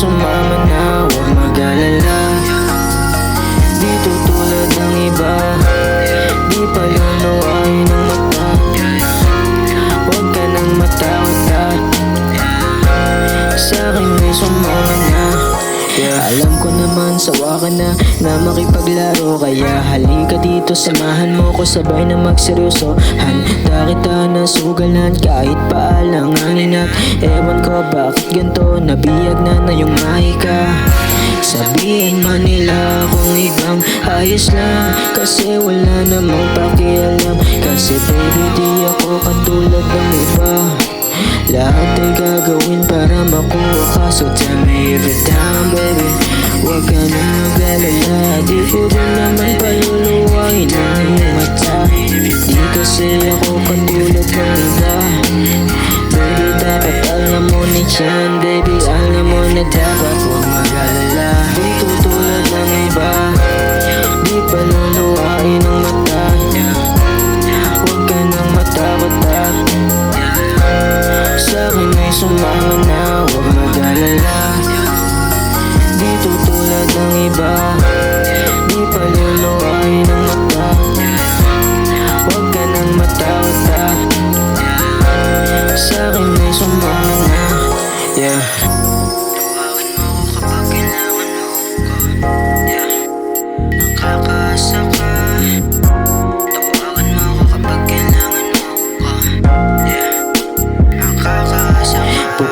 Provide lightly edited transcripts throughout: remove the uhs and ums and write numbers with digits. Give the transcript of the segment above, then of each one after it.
sumama na, huwag mag-alala. Di tutulad ng iba, di paluluwain ng mata. Huwag ka nang matakot at sa'kin may sumama na. Alam ko naman sawa ka na makipaglaro, kaya halika dito, samahan mo ko sabay na magseryoso. Handa kita na sugalan kahit paalanganin at ewan ko bakit ganito, nabiyag na yung mahika. Sabihin man nila kung ibang ayos lang, kasi wala namang pakialam. Kasi baby di ako katulad ng iba, lahat ay gagawin para makuha ka. So tell me if it's down baby, huwag ka na mag-alala. Di ko din naman paluluwain ang iyong mata. Di kasi ako katulad ng iba. Baby dapat alam mo na yan, baby alam mo na dapat huwag mag-alala. Di tutulad ng iba, di paluluwain ang mata. Huwag ka nang matakot at sa'kin ay sumama na, huwag mag-alala. Di tutulad ng iba, di paluluwain ang mata. Huwag ka nang matakot at sa'kin ay sumama na. Yeah. Tawagin mo ko kapag kailangan mo ko. Yeah. Nakakaasa ka. Tawagin mo ko kapag kailangan mo ko. Yeah.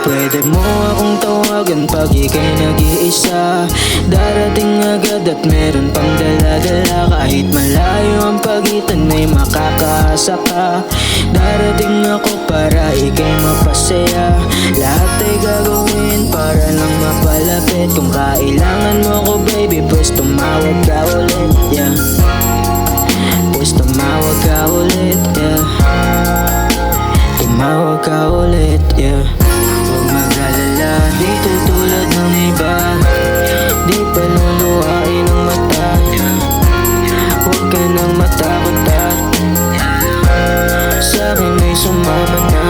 Pwede mo akong tawagan pag ika'y nag-iisa. Darating agad at meron pang dala-dala. Kahit malayo ang pagitan ay makakaasa ka. Darating ako para ika'y mapasaya. Lahat ay gagawin para lang mapalapit. Kung kailangan mo ko baby, pues tumawag ka ulit. Yeah. Pues tumawag ka ulit. Yeah. Tumawag ka ulit. Yeah. Huwag mag-alala, di tutulad ng iba, di paluluwain ang mata. Huwag ka nang matakot at sa'kin may sumama na.